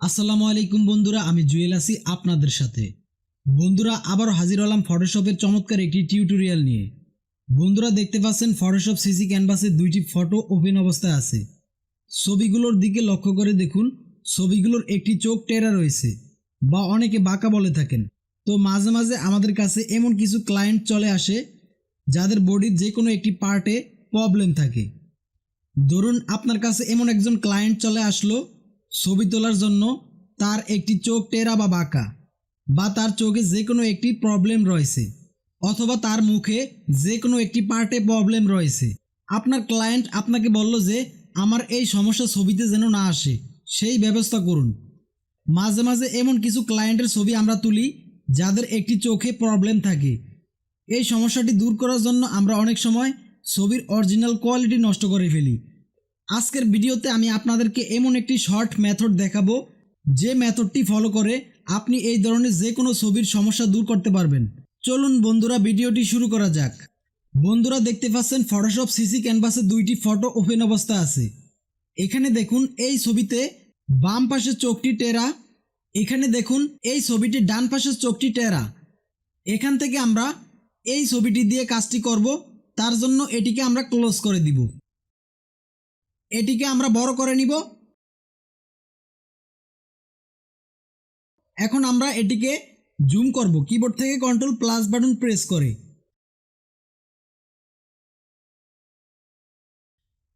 আসসালামু আলাইকুম বন্ধুরা, আমি জুয়েল আছি আপনাদের সাথে। বন্ধুরা, আবারও হাজির হলাম ফটোশপের চমৎকার একটি টিউটোরিয়াল নিয়ে। বন্ধুরা, দেখতে পাচ্ছেন ফটোশপ সিসি ক্যানভাসে দুইটি ফটো ওপেন অবস্থায় আছে। ছবিগুলোর দিকে লক্ষ্য করে দেখুন, ছবিগুলোর একটি চোখ টেরা রয়েছে বা অনেকে বাঁকা বলে থাকেন। তো মাঝে মাঝে আমাদের কাছে এমন কিছু ক্লায়েন্ট চলে আসে যাদের বডির যে কোনো একটি পার্টে প্রবলেম থাকে। ধরুন আপনার কাছে এমন একজন ক্লায়েন্ট চলে আসলো, ছবি তোলার জন্য তার একটি চোখ টেরা বা বাঁকা, বা তার চোখে যে কোনো একটি প্রবলেম রয়েছে, অথবা তার মুখে যে কোনো একটি পার্টে প্রবলেম রয়েছে। আপনার ক্লায়েন্ট আপনাকে বলল যে আমার এই সমস্যা ছবিতে যেন না আসে, সেই ব্যবস্থা করুন। মাঝে মাঝে এমন কিছু ক্লায়েন্টের ছবি আমরা তুলি যাদের একটি চোখে প্রবলেম থাকে। এই সমস্যাটি দূর করার জন্য আমরা অনেক সময় ছবির অরিজিনাল কোয়ালিটি নষ্ট করে ফেলি। আজকের ভিডিওতে আমি আপনাদেরকে এমন একটি শর্ট মেথড দেখাবো, যে মেথডটি ফলো করে আপনি এই ধরনের যে কোনো ছবির সমস্যা দূর করতে পারবেন। চলুন বন্ধুরা, ভিডিওটি শুরু করা যাক। বন্ধুরা, দেখতে পাচ্ছেন ফটোশপ সিসি ক্যানভাসে দুইটি ফটো ওপেন অবস্থা আছে। এখানে দেখুন এই ছবিতে বাম পাশের চোখটি টেরা, এখানে দেখুন এই ছবিটি ডান পাশের চোখটি টেরা। এখান থেকে আমরা এই ছবিটি দিয়ে কাজটি করব, তার জন্য এটিকে আমরা ক্লোজ করে দিব। এটিকে আমরা বড় করে নিব। এখন আমরা এটিকে জুম করব কিবোর্ড থেকে কন্ট্রোল প্লাস বাটন প্রেস করে।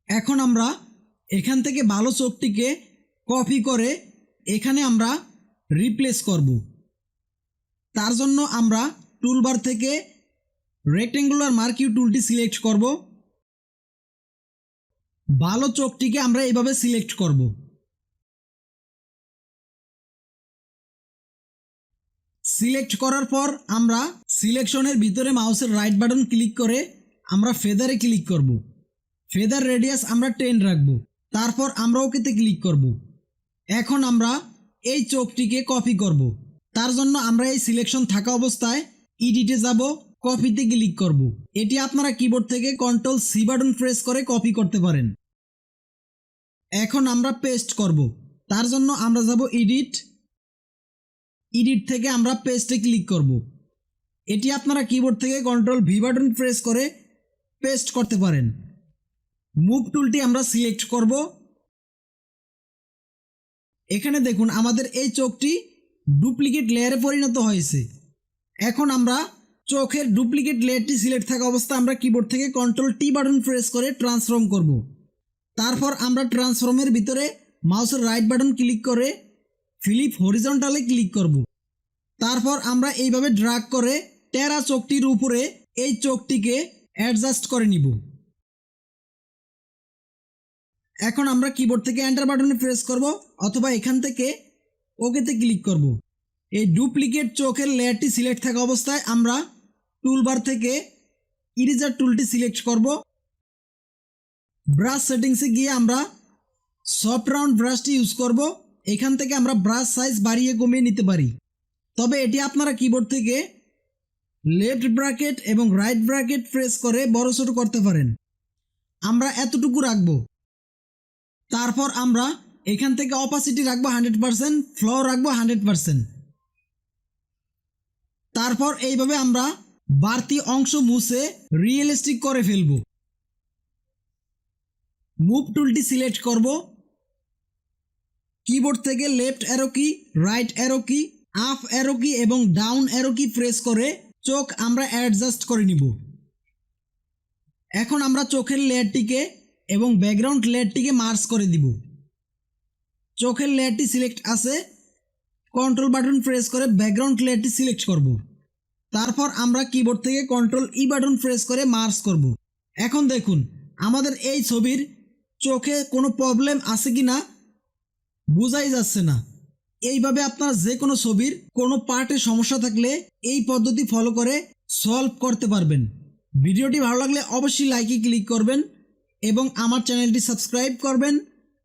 এখন আমরা এখান থেকে ভালো চোখটিকে কপি করে এখানে আমরা রিপ্লেস করব। তার জন্য আমরা টুলবার থেকে রেক্টেঙ্গুলার মার্কিউ টুলটি সিলেক্ট করব। ভালো চোখটিকে আমরা এইভাবে সিলেক্ট করব। সিলেক্ট করার পর আমরা সিলেকশনের ভিতরে মাউসের রাইট বাটন ক্লিক করে আমরা ফেদারে ক্লিক করব। ফেদার রেডিয়াস আমরা 10 রাখব। তারপর আমরা ওকেতে ক্লিক করব। এখন আমরা এই চোখটিকে কপি করব। তার জন্য আমরা এই সিলেকশন থাকা অবস্থায় এডিটে যাব, কপিতে ক্লিক করব। এটি আপনারা কিবোর্ড থেকে কন্ট্রোল সি বাটন প্রেস করে কপি করতে পারেন। এখন আমরা পেস্ট করব। তার জন্য আমরা যাব এডিট থেকে আমরা পেস্টে ক্লিক করব। এটি আপনারা কিবোর্ড থেকে কন্ট্রোল ভি বাটন প্রেস করে পেস্ট করতে পারেন। মুভ টুলটি আমরা সিলেক্ট করব। এখানে দেখুন আমাদের এই চোখটি ডুপ্লিকেট লেয়ারে পরিণত হয়েছে। এখন আমরা চোখের ডুপ্লিকেট লেয়ারটি সিলেক্ট থাকা অবস্থায় আমরা কিবোর্ড থেকে কন্ট্রোল টি বাটন প্রেস করে ট্রান্সফর্ম করব। তারপর আমরা ট্রান্সফর্মের ভিতরে মাউসের রাইট বাটন ক্লিক করে ফ্লিপ হরিজন্টালে ক্লিক করব। তারপর আমরা এইভাবে ড্র্যাগ করে টেরা চোখটির উপরে এই চোখটিকে অ্যাডজাস্ট করে নিব। এখন আমরা কিবোর্ড থেকে এন্টার বাটনে প্রেস করব, অথবা এখান থেকে ওকেতে ক্লিক করব। এই ডুপ্লিকেট চোখের লেয়ারটি সিলেক্ট থাকা অবস্থায় আমরা টুলবার থেকে ইরেজার টুলটি সিলেক্ট করব। ব্রাশ সেটিংসে গিয়ে আমরা সফট রাউন্ড ব্রাশটি ইউজ করব। এখান থেকে আমরা ব্রাশ সাইজ বাড়িয়ে কমিয়ে নিতে পারি, তবে এটি আপনারা কিবোর্ড থেকে লেফট ব্র্যাকেট এবং রাইট ব্র্যাকেট প্রেস করে বড় ছোট করতে পারেন। আমরা এতটুকু রাখবো। তারপর আমরা এখান থেকে অপাসিটি রাখবো 100%, ফ্লো রাখবো 100%। তারপর এইভাবে আমরা বাড়তি অংশ মুছে রিয়েলিস্টিক করে ফেলব। মুভ টুলটি সিলেক্ট করব। কিবোর্ড থেকে লেফট অ্যারো কি, রাইট অ্যারো কি, আপ অ্যারো কি এবং ডাউন অ্যারো কি প্রেস করে চোখ আমরা অ্যাডজাস্ট করে নিব। এখন আমরা চোখের লেয়ারটিকে এবং ব্যাকগ্রাউন্ড লেয়ারটিকে মার্জ করে দিব। চোখের লেয়ারটি সিলেক্ট আছে, কন্ট্রোল বাটন প্রেস করে ব্যাকগ্রাউন্ড লেয়ারটি সিলেক্ট করব। তারপর আমরা কিবোর্ড থেকে কন্ট্রোল ই বাটন প্রেস করে মার্জ করব। এখন দেখুন আমাদের এই ছবির চোখে কোনো প্রবলেম আছে কি না বোঝাই যাচ্ছে না। এইভাবে আপনারা যে কোনো ছবির কোনো পার্টে সমস্যা থাকলে এই পদ্ধতি ফলো করে সলভ করতে পারবেন। ভিডিওটি ভালো লাগলে অবশ্যই লাইকে ক্লিক করবেন এবং আমার চ্যানেলটি সাবস্ক্রাইব করবেন।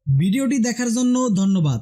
ভিডিওটি দেখার জন্য ধন্যবাদ।